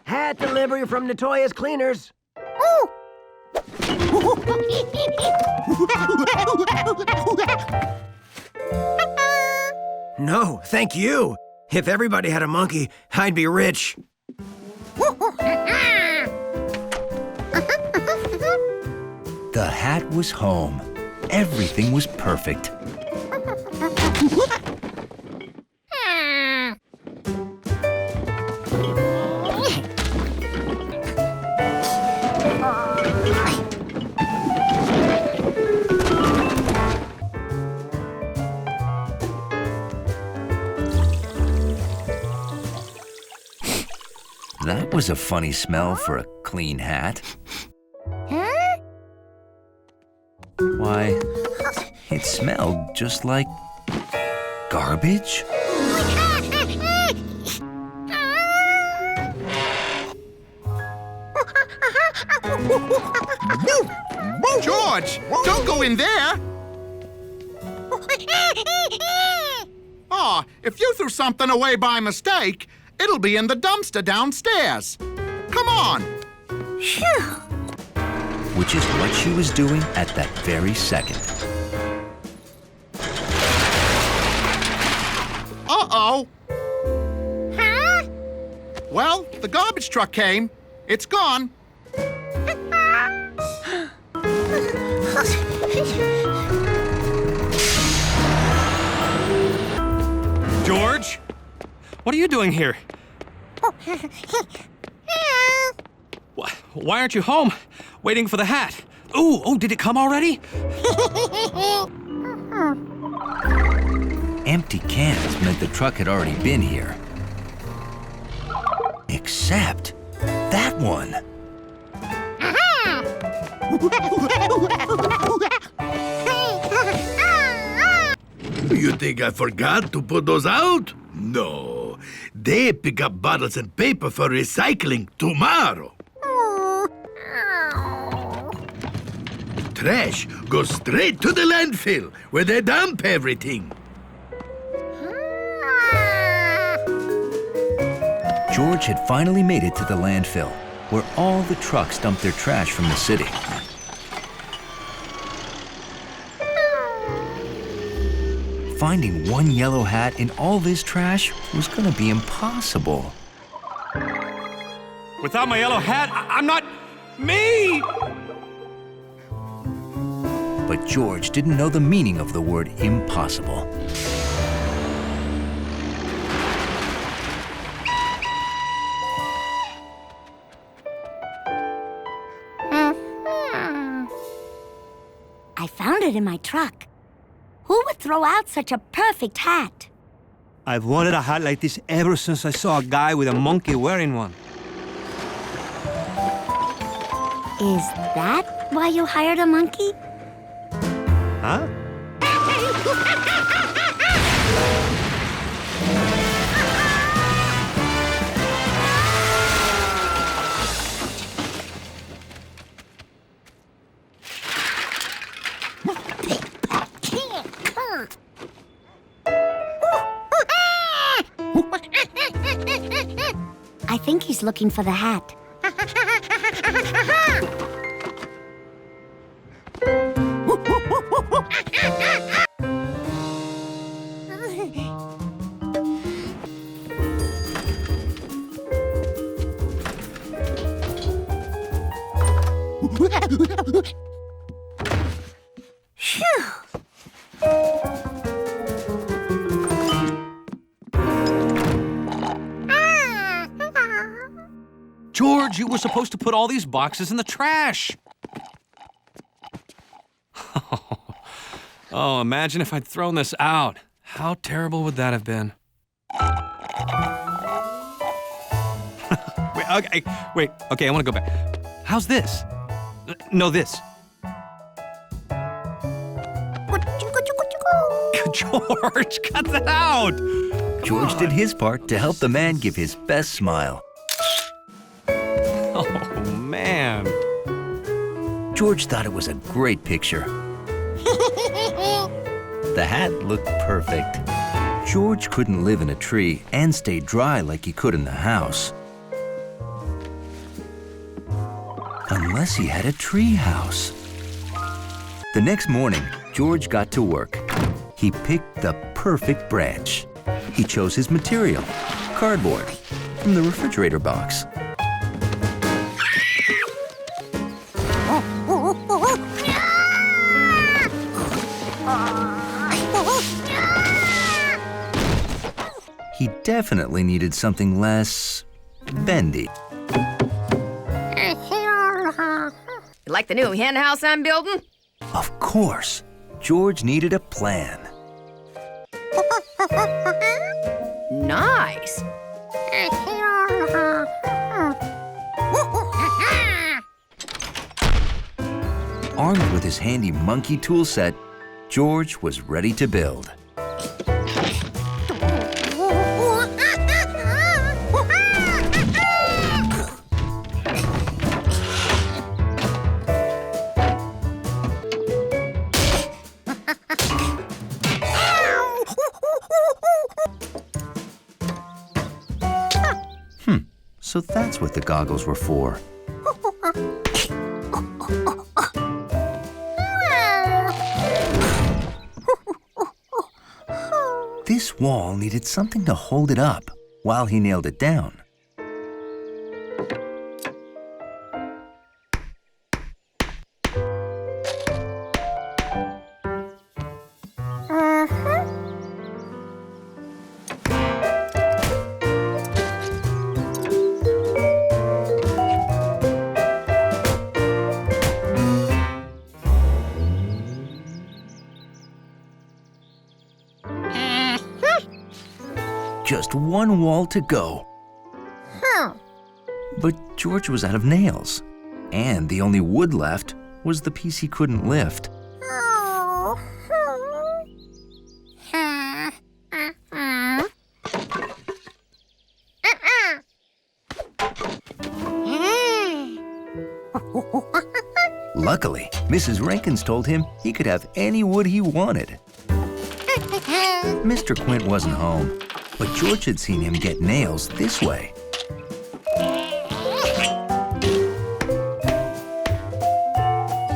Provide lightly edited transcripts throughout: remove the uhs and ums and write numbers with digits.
Hat delivery from Natoya's Cleaners. No, thank you. If everybody had a monkey, I'd be rich. The hat was home. Everything was perfect. That was a funny smell for a clean hat. Why, it smelled just like garbage. George, don't go in there! Oh, if you threw something away by mistake, it'll be in the dumpster downstairs. Come on! Which is what she was doing at that very second. Uh-oh! Huh? Well, the garbage truck came. It's gone. George? What are you doing here? Why aren't you home? Waiting for the hat. Oh, did it come already? Empty cans meant the truck had already been here. Except that one. You think I forgot to put those out? No. They pick up bottles and paper for recycling tomorrow. Trash goes straight to the landfill, where they dump everything. George had finally made it to the landfill, where all the trucks dumped their trash from the city. Finding one yellow hat in all this trash was going to be impossible. Without my yellow hat, I'm not me! But George didn't know the meaning of the word impossible. I found it in my truck. Who would throw out such a perfect hat? I've wanted a hat like this ever since I saw a guy with a monkey wearing one. Is that why you hired a monkey? Huh? I think he's looking for the hat. George, you were supposed to put all these boxes in the trash. Oh, imagine if I'd thrown this out. How terrible would that have been? Okay, I want to go back. How's this? No, this. George, cut that out! George did his part to help the man give his best smile. Oh, man. George thought it was a great picture. The hat looked perfect. George couldn't live in a tree and stay dry like he could in the house. Unless he had a tree house. The next morning, George got to work. He picked the perfect branch. He chose his material, cardboard, from the refrigerator box. He definitely needed something less bendy. You like the new hen house I'm building? Of course, George needed a plan. Nice. Armed with his handy monkey tool set, George was ready to build. So that's what the goggles were for. This wall needed something to hold it up while he nailed it down. Just one wall to go. But George was out of nails, and the only wood left was the piece he couldn't lift. Luckily, Mrs. Rankins told him he could have any wood he wanted. Mr. Quint wasn't home, but George had seen him get nails this way.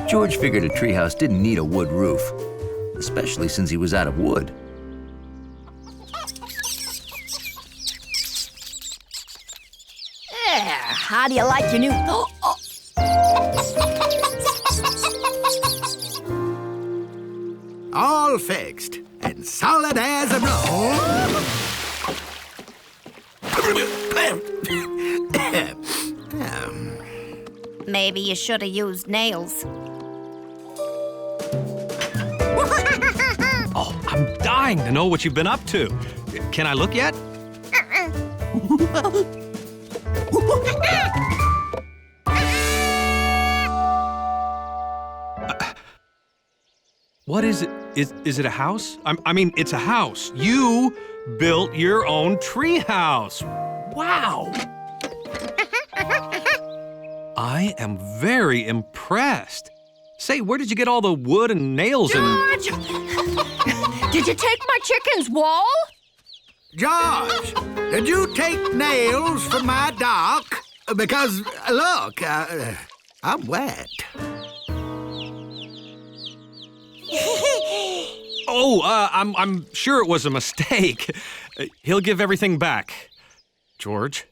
George figured a treehouse didn't need a wood roof, especially since he was out of wood. How do you like your new... All fixed and solid as a roll. Maybe you should have used nails. Oh, I'm dying to know what you've been up to. Can I look yet? What is it? Is it a house? I mean, it's a house. You built your own treehouse. Wow. I am very impressed. Say, where did you get all the wood and nails and... George! Did you take my chicken's wall? George, did you take nails from my dock? Because, look, I'm wet. Oh, I'm sure it was a mistake. He'll give everything back. George?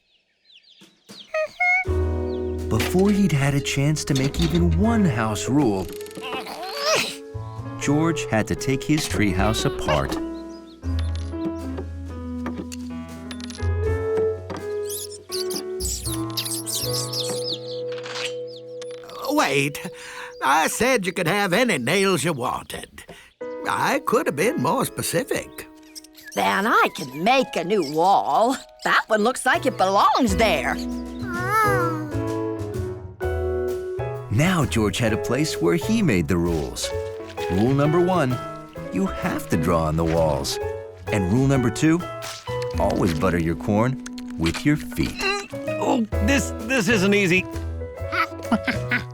Before he'd had a chance to make even one house rule, George had to take his treehouse apart. Wait, I said you could have any nails you wanted. I could have been more specific. Then I can make a new wall. That one looks like it belongs there. Now George had a place where he made the rules. Rule number 1, you have to draw on the walls. And rule number 2, always butter your corn with your feet. Oh, this isn't easy.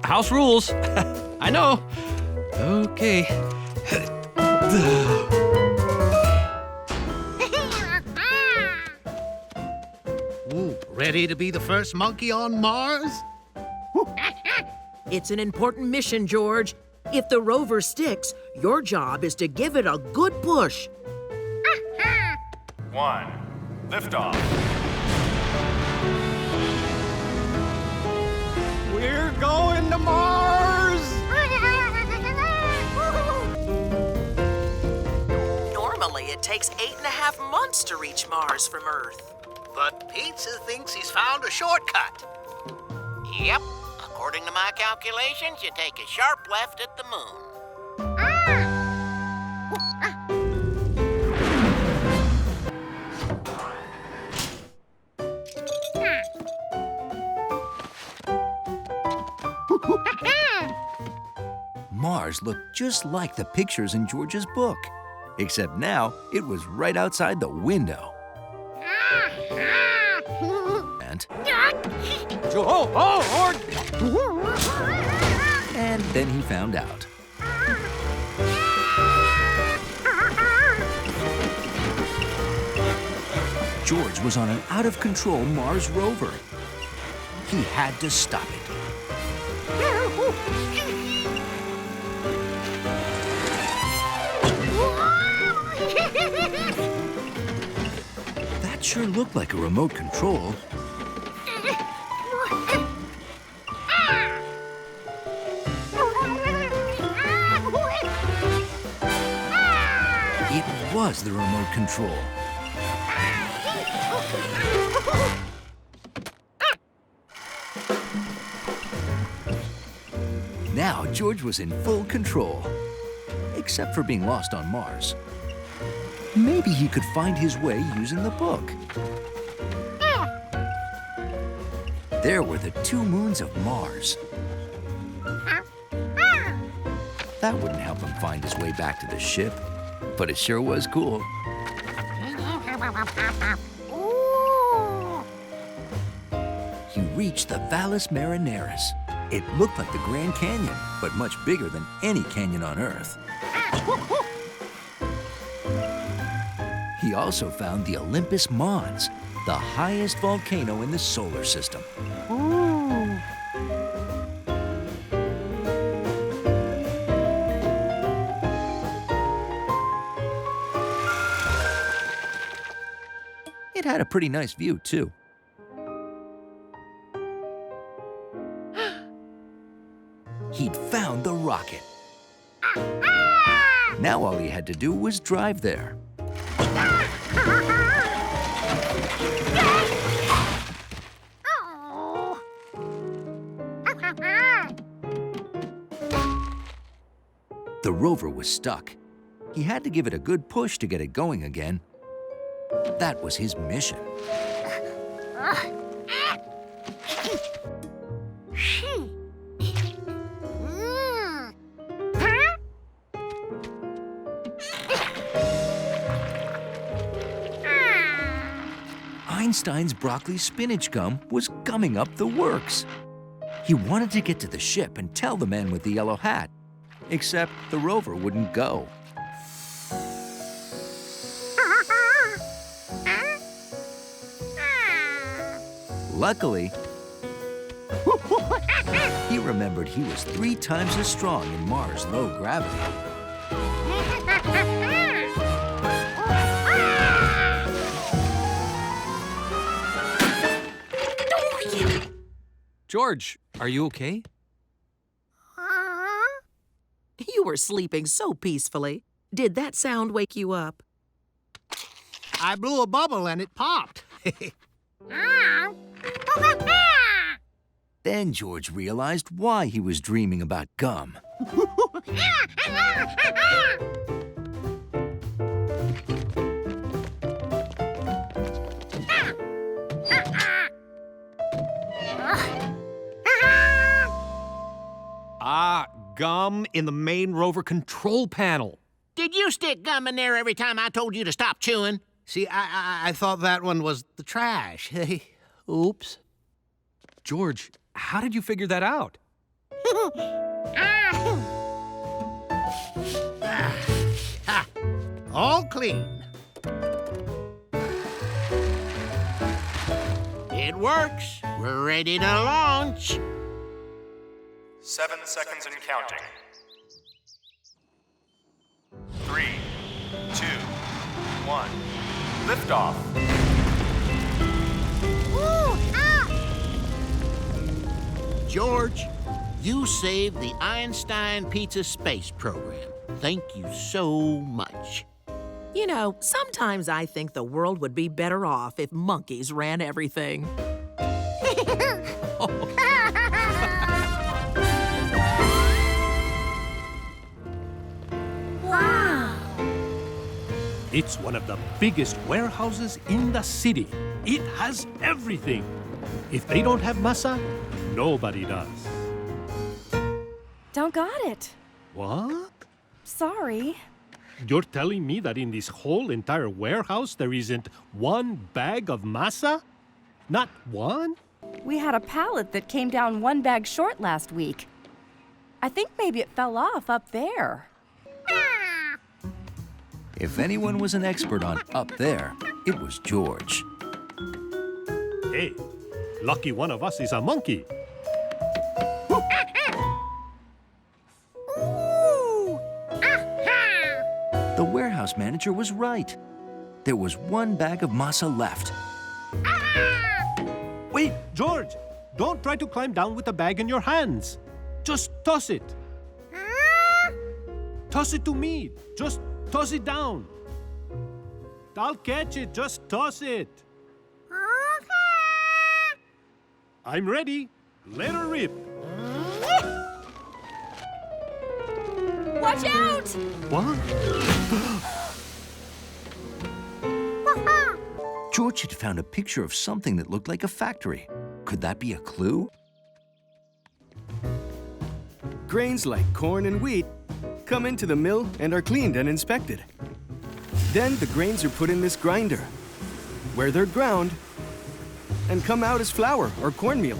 House rules. I know. Okay. Ready to be the first monkey on Mars? It's an important mission, George. If the rover sticks, your job is to give it a good push. 1. Liftoff. We're going to Mars! Normally, it takes 8.5 months to reach Mars from Earth. But Pizza thinks he's found a shortcut. Yep. According to my calculations, you take a sharp left at the moon. Mars looked just like the pictures in George's book, except now it was right outside the window. And and then he found out. George was on an out-of-control Mars rover. He had to stop it. That sure looked like a remote control. It was the remote control. Now George was in full control, except for being lost on Mars. Maybe he could find his way using the book. There were the 2 moons of Mars. That wouldn't help him find his way back to the ship, but it sure was cool. He reached the Valles Marineris. It looked like the Grand Canyon, but much bigger than any canyon on Earth. He also found the Olympus Mons, the highest volcano in the solar system. It had a pretty nice view, too. He'd found the rocket. Now all he had to do was drive there. The rover was stuck. He had to give it a good push to get it going again. That was his mission. Einstein's broccoli spinach gum was gumming up the works. He wanted to get to the ship and tell the man with the yellow hat, except the rover wouldn't go. Luckily, he remembered he was 3 times as strong in Mars' low gravity. George, are you okay? You were sleeping so peacefully. Did that sound wake you up? I blew a bubble and it popped. Then George realized why he was dreaming about gum. Gum in the main rover control panel. Did you stick gum in there every time I told you to stop chewing? See, I thought that one was the trash. Oops. George, how did you figure that out? All clean. It works. We're ready to launch. 7 seconds and counting. 3, 2, 1. Liftoff. George, you saved the Einstein Pizza Space Program. Thank you so much. You know, sometimes I think the world would be better off if monkeys ran everything. Wow! It's one of the biggest warehouses in the city. It has everything. If they don't have masa, nobody does. Don't got it. What? Sorry. You're telling me that in this whole entire warehouse there isn't one bag of masa? Not one? We had a pallet that came down one bag short last week. I think maybe it fell off up there. If anyone was an expert on up there, it was George. Hey, lucky one of us is a monkey. The warehouse manager was right. There was one bag of masa left. Wait, George, don't try to climb down with the bag in your hands. Just toss it. Toss it to me. Just toss it down. I'll catch it. Just toss it. I'm ready. Let her rip. Watch out! What? George had found a picture of something that looked like a factory. Could that be a clue? Grains like corn and wheat come into the mill and are cleaned and inspected. Then the grains are put in this grinder, where they're ground and come out as flour or cornmeal.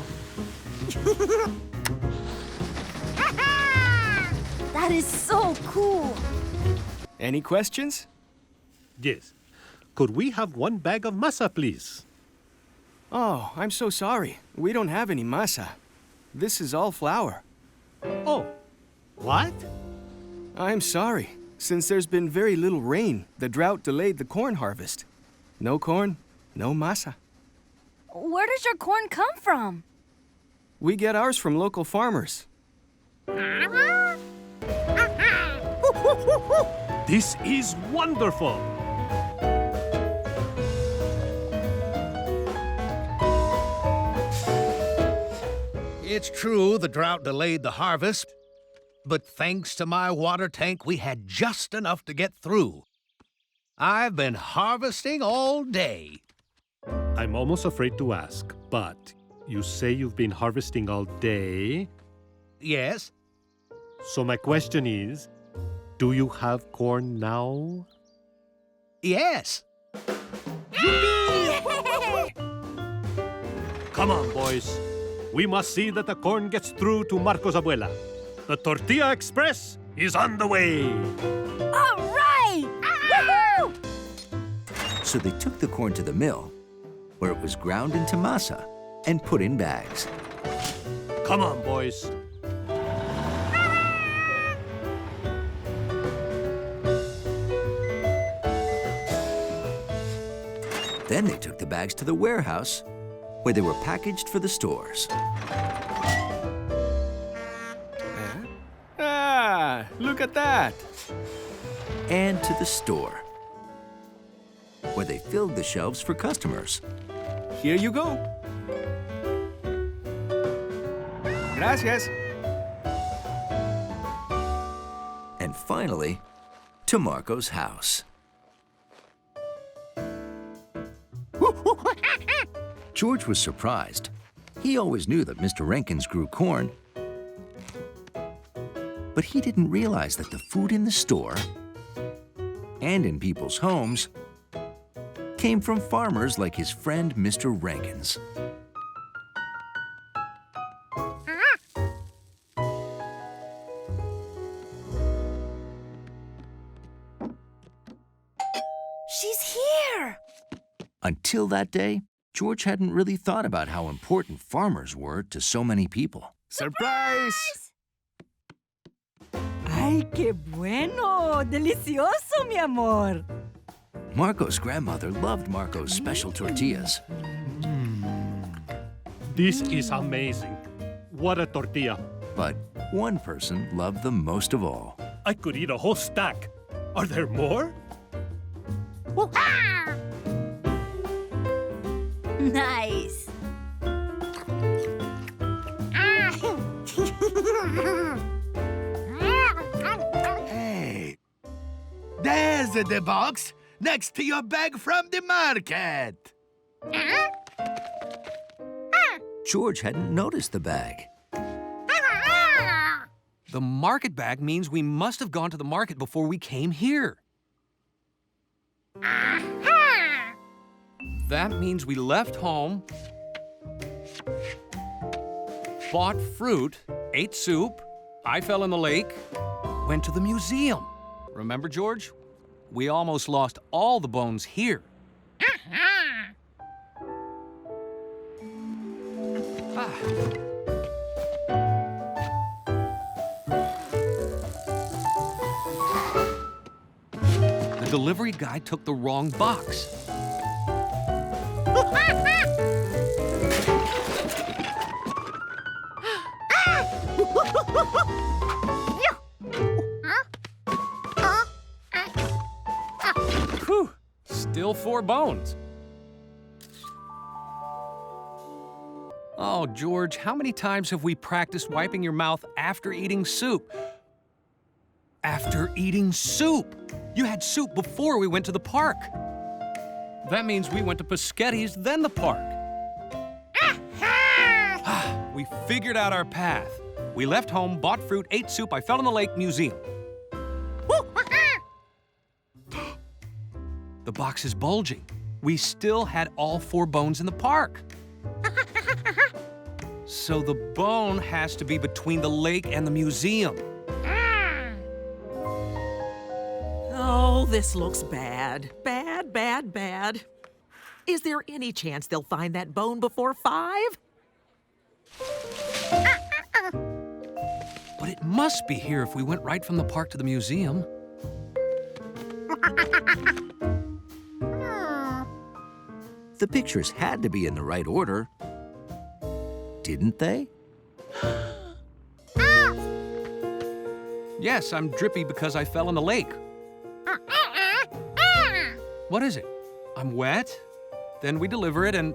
That is so cool. Any questions? Yes. Could we have one bag of masa, please? Oh, I'm so sorry. We don't have any masa. This is all flour. Oh, what? I'm sorry. Since there's been very little rain, the drought delayed the corn harvest. No corn, no masa. Where does your corn come from? We get ours from local farmers. This is wonderful. It's true the drought delayed the harvest, but thanks to my water tank, we had just enough to get through. I've been harvesting all day. I'm almost afraid to ask, but you say you've been harvesting all day? Yes? So my question is, do you have corn now? Yes. Come on, boys. We must see that the corn gets through to Marco's abuela. The Tortilla Express is on the way. All right! Woohoo! So they took the corn to the mill, where it was ground into masa and put in bags. Come on, boys. Then they took the bags to the warehouse, where they were packaged for the stores. Ah, look at that. And to the store, where they filled the shelves for customers. Here you go. Gracias. And finally, to Marco's house. George was surprised. He always knew that Mr. Rankins grew corn. But he didn't realize that the food in the store and in people's homes came from farmers like his friend Mr. Rankins. She's here! Until that day, George hadn't really thought about how important farmers were to so many people. Surprise! ¡Ay, qué bueno! ¡Delicioso, mi amor! Marco's grandmother loved Marco's special tortillas. This is amazing. What a tortilla. But one person loved them most of all. I could eat a whole stack. Are there more? Nice. Hey, there's the box next to your bag from the market. George hadn't noticed the bag. The market bag means we must have gone to the market before we came here. That means we left home, bought fruit, ate soup, I fell in the lake, went to the museum. Remember, George? We almost lost all the bones here. The delivery guy took the wrong box. Whew, still 4 bones. Oh, George, how many times have we practiced wiping your mouth after eating soup? After eating soup! You had soup before we went to the park. That means we went to Paschetti's, then the park. We figured out our path. We left home, bought fruit, ate soup, I fell in the lake, museum. The box is bulging. We still had all 4 bones in the park. So the bone has to be between the lake and the museum. Oh, this looks bad. Bad, bad, bad. Is there any chance they'll find that bone before 5? But it must be here if we went right from the park to the museum. The pictures had to be in the right order. Didn't they? Yes, I'm drippy because I fell in the lake. What is it? I'm wet, then we deliver it and...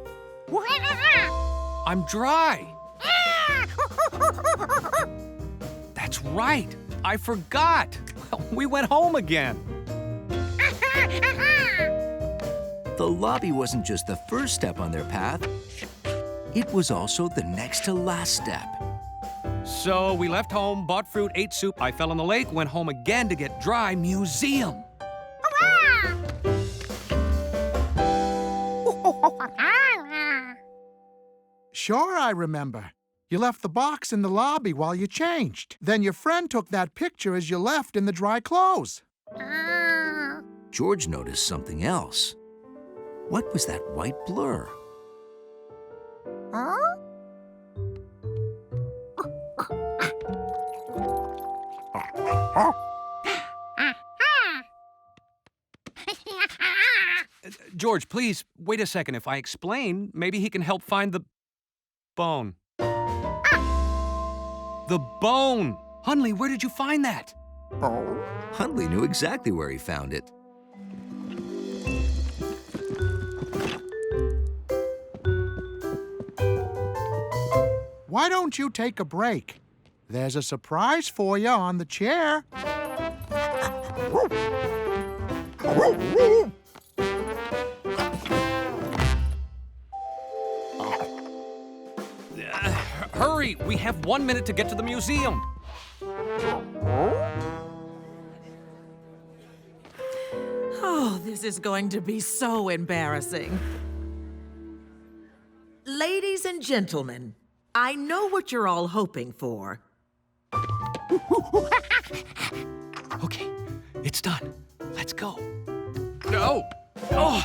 I'm dry. That's right, I forgot. We went home again. The lobby wasn't just the first step on their path. It was also the next to last step. So we left home, bought fruit, ate soup, I fell in the lake, went home again to get dry, museum. Sure, I remember. You left the box in the lobby while you changed. Then your friend took that picture as you left in the dry clothes. George noticed something else. What was that white blur? George, please, wait a second. If I explain, maybe he can help find the bone. The bone! Hundley, where did you find that? Hundley knew exactly where he found it. Why don't you take a break? There's a surprise for you on the chair. Hurry! We have 1 minute to get to the museum. Oh, this is going to be so embarrassing. Ladies and gentlemen, I know what you're all hoping for. Okay, it's done. Let's go. No! Oh!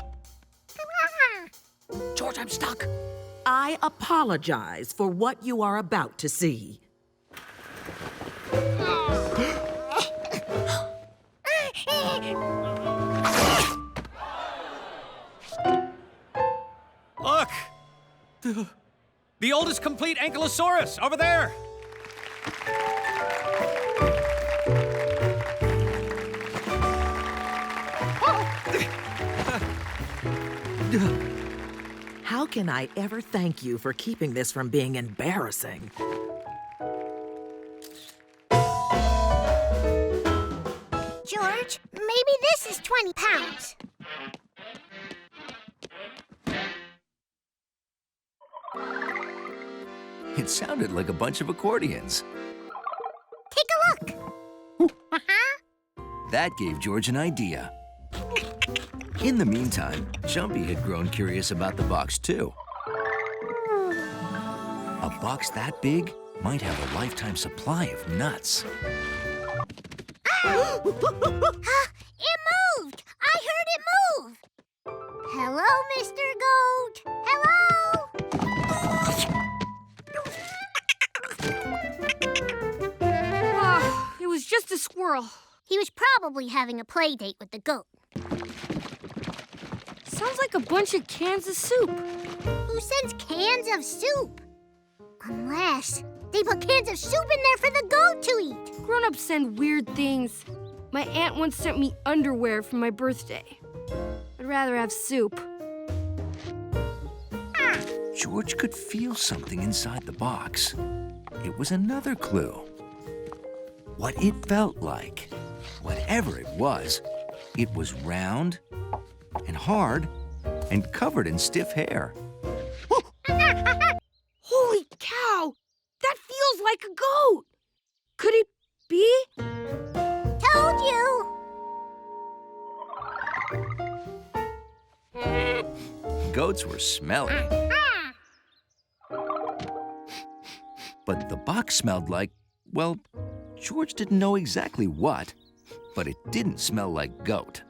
George, I'm stuck. I apologize for what you are about to see. Look! The oldest complete ankylosaurus, over there! How can I ever thank you for keeping this from being embarrassing? George, maybe this is 20 pounds. It sounded like a bunch of accordions. Take a look. That gave George an idea. In the meantime, Jumpy had grown curious about the box, too. A box that big might have a lifetime supply of nuts. It moved! I heard it move! Hello, Mr. Goat! Hello! It was just a squirrel. He was probably having a play date with the goat. Sounds like a bunch of cans of soup. Who sends cans of soup? Unless they put cans of soup in there for the goat to eat. Grown-ups send weird things. My aunt once sent me underwear for my birthday. I'd rather have soup. George could feel something inside the box. It was another clue. What it felt like, whatever it was round and hard and covered in stiff hair. Holy cow! That feels like a goat! Could it be? Told you! Goats were smelly. But the box smelled like, well, George didn't know exactly what, but it didn't smell like goat.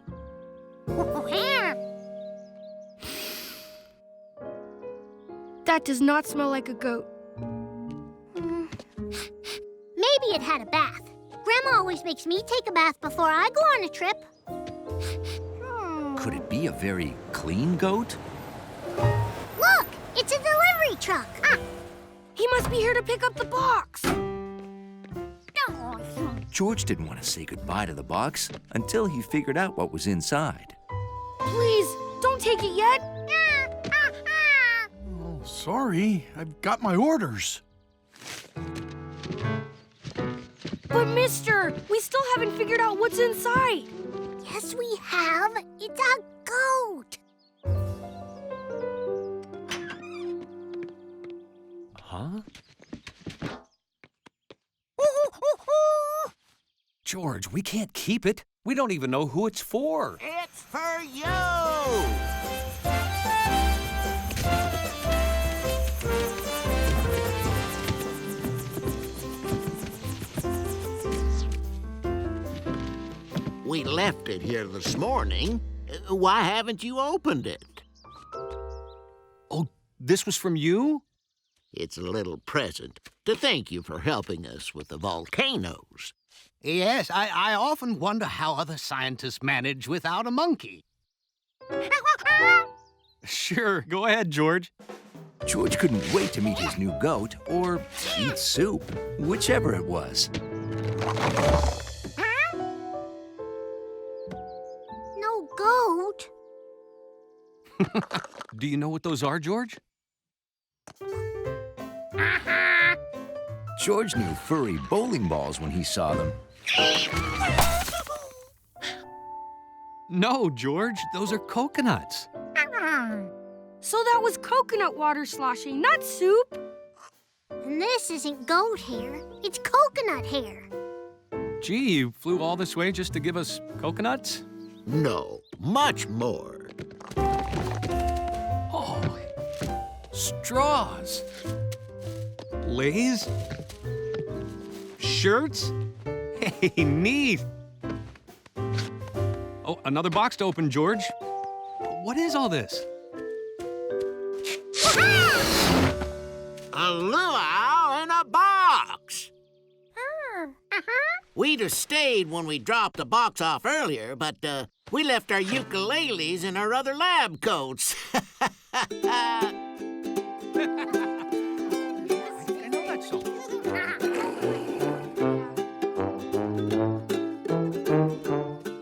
That does not smell like a goat. Maybe it had a bath. Grandma always makes me take a bath before I go on a trip. Could it be a very clean goat? Look! It's a delivery truck! He must be here to pick up the box! George didn't want to say goodbye to the box until he figured out what was inside. Please, don't take it yet! Oh, sorry. I've got my orders. But mister, we still haven't figured out what's inside. Yes, we have. It's a goat. Huh? George, we can't keep it. We don't even know who it's for. It's for you! We left it here this morning. Why haven't you opened it? Oh, this was from you? It's a little present to thank you for helping us with the volcanoes. Yes, I often wonder how other scientists manage without a monkey. Sure, go ahead, George. George couldn't wait to meet his new goat or eat soup, whichever it was. No goat. Do you know what those are, George? George knew furry bowling balls when he saw them. No, George, those are coconuts. So that was coconut water sloshing, not soup. And this isn't goat hair, it's coconut hair. Gee, you flew all this way just to give us coconuts? No, much more. Oh, straws. Lays? Shirts? Hey, neat. Oh, another box to open, George. What is all this? a luau in a box. We'd have stayed when we dropped the box off earlier, but we left our ukuleles in our other lab coats.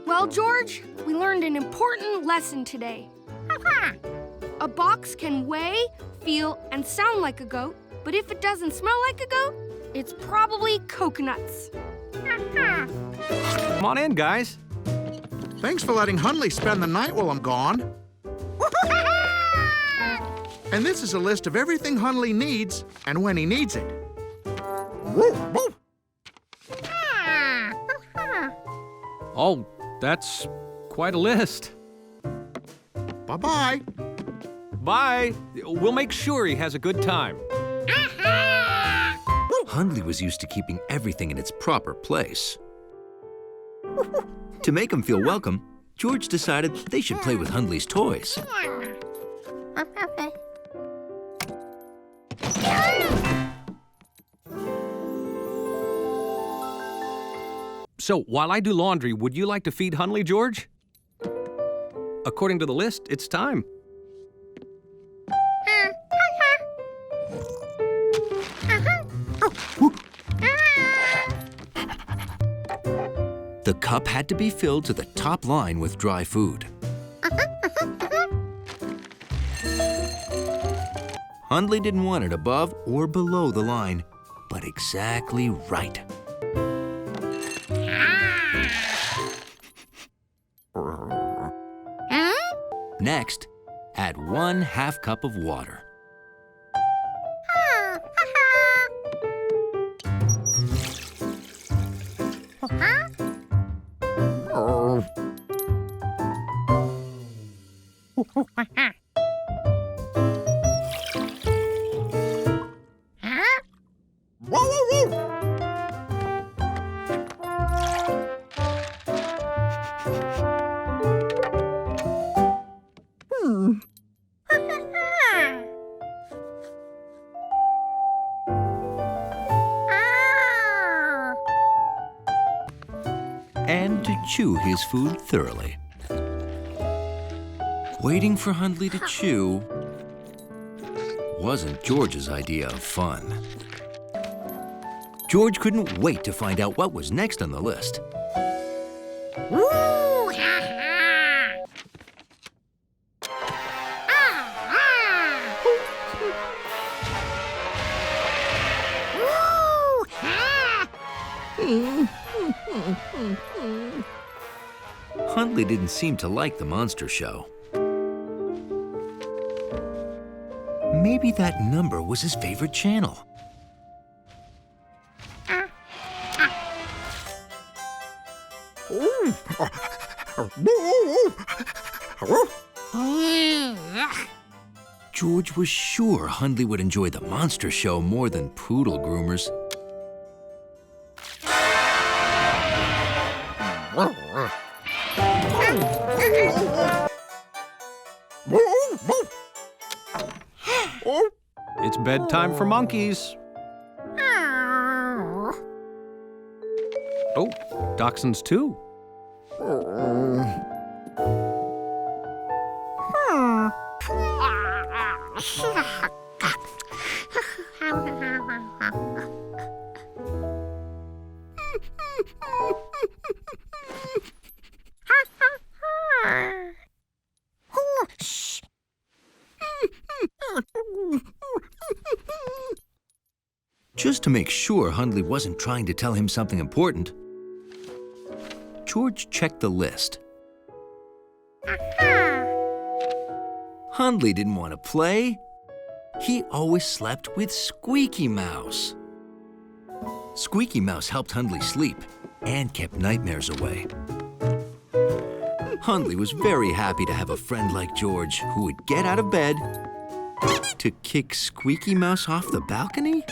Well, George, we learned an important lesson today. A box can weigh, feel, and sound like a goat, but if it doesn't smell like a goat, it's probably coconuts. Come on in, guys. Thanks for letting Hundley spend the night while I'm gone. And this is a list of everything Hundley needs and when he needs it. Oh, that's quite a list. Bye-bye. Bye. We'll make sure he has a good time. Hundley was used to keeping everything in its proper place. To make him feel welcome, George decided they should play with Hundley's toys. So, while I do laundry, would you like to feed Hundley, George? According to the list, it's time. The cup had to be filled to the top line with dry food. Hundley didn't want it above or below the line, but exactly right. Next, add 1/2 cup of water. And to chew his food thoroughly. Waiting for Hundley to chew wasn't George's idea of fun. George couldn't wait to find out what was next on the list. Hundley didn't seem to like the monster show. Maybe that number was his favorite channel. George was sure Hundley would enjoy the monster show more than poodle groomers. It's bedtime for monkeys. Oh, dachshunds too. Just to make sure Hundley wasn't trying to tell him something important, George checked the list. Hundley didn't want to play. He always slept with Squeaky Mouse. Squeaky Mouse helped Hundley sleep and kept nightmares away. Hundley was very happy to have a friend like George who would get out of bed to kick Squeaky Mouse off the balcony.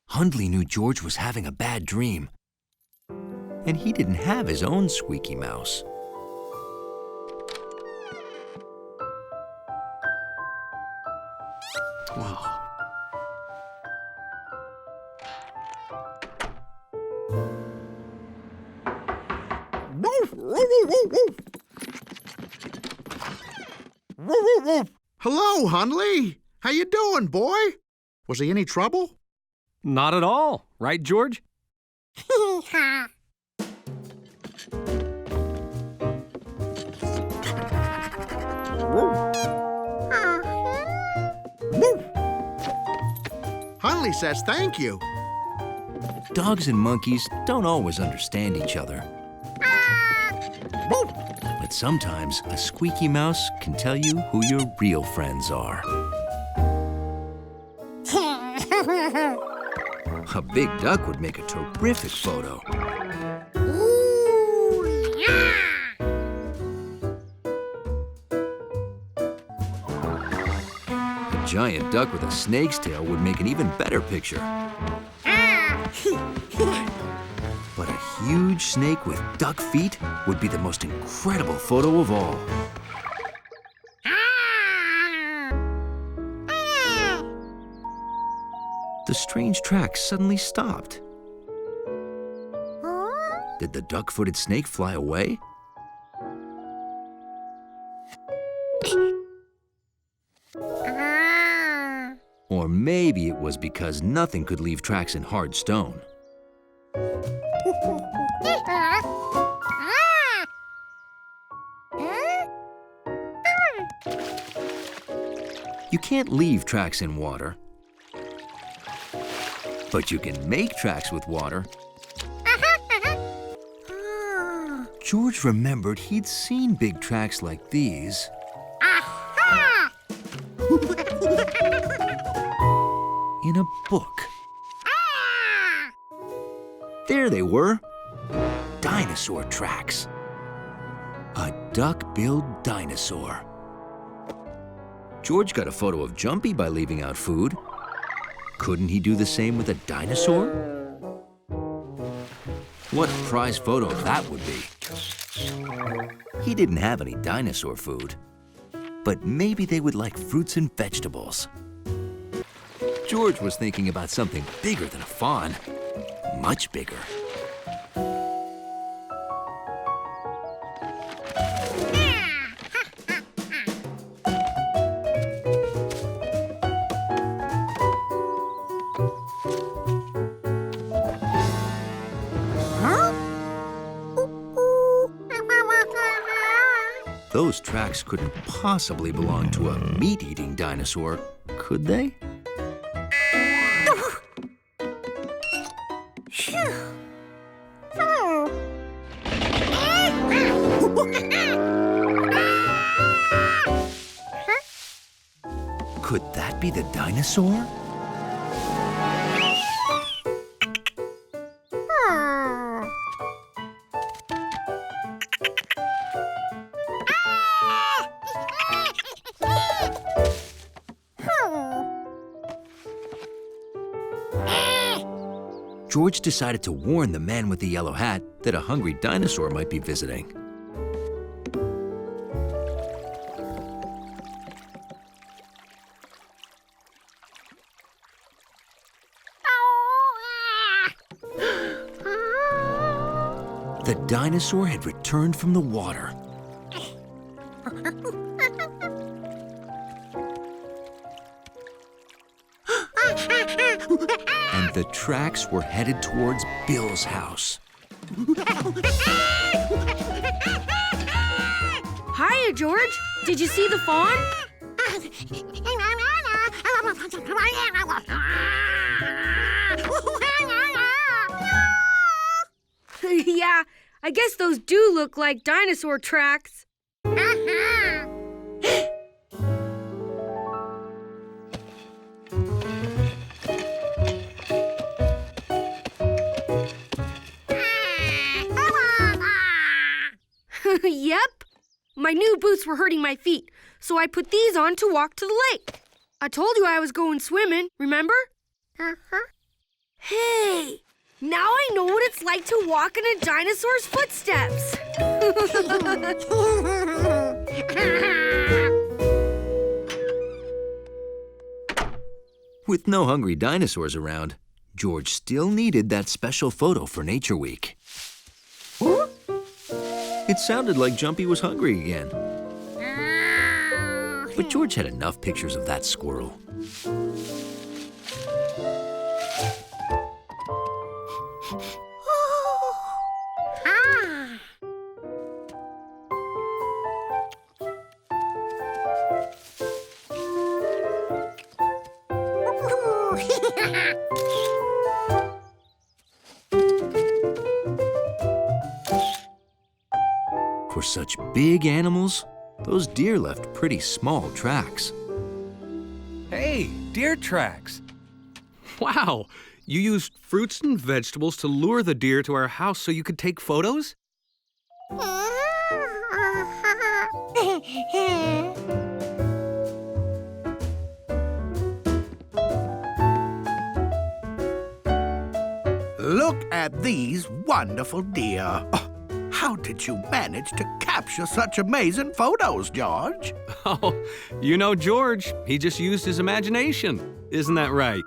Hundley knew George was having a bad dream, and he didn't have his own squeaky mouse. Wow. Hello, Hundley. How you doing, boy? Was he any trouble? Not at all, right, George? Hundley says thank you. Dogs and monkeys don't always understand each other. But sometimes a squeaky mouse can tell you who your real friends are. A big duck would make a terrific photo. A giant duck with a snake's tail would make an even better picture. But a huge snake with duck feet would be the most incredible photo of all. The strange tracks suddenly stopped. Did the duck-footed snake fly away? Or maybe it was because nothing could leave tracks in hard stone. You can't leave tracks in water, but you can make tracks with water. George remembered he'd seen big tracks like these in a book. There they were, Dinosaur Tracks. A duck-billed dinosaur. George got a photo of Jumpy by leaving out food. Couldn't he do the same with a dinosaur? What a prize photo that would be. He didn't have any dinosaur food, but maybe they would like fruits and vegetables. George was thinking about something bigger than a fawn, much bigger. Those tracks couldn't possibly belong to a meat-eating dinosaur, could they? Could that be the dinosaur? George decided to warn the man with the yellow hat that a hungry dinosaur might be visiting. The dinosaur had returned from the water. And the tracks were headed towards Bill's house. Hiya, George. Did you see the fawn? I guess those do look like dinosaur tracks. Yep. My new boots were hurting my feet, so I put these on to walk to the lake. I told you I was going swimming, remember? Hey, now I know what it's like to walk in a dinosaur's footsteps. With no hungry dinosaurs around, George still needed that special photo for Nature Week. It sounded like Jumpy was hungry again. But George had enough pictures of that squirrel. For such big animals, those deer left pretty small tracks. Hey, deer tracks. Wow, you used fruits and vegetables to lure the deer to our house so you could take photos? Look at these wonderful deer. Oh, how did you manage to capture such amazing photos, George? Oh, you know George, he just used his imagination. Isn't that right?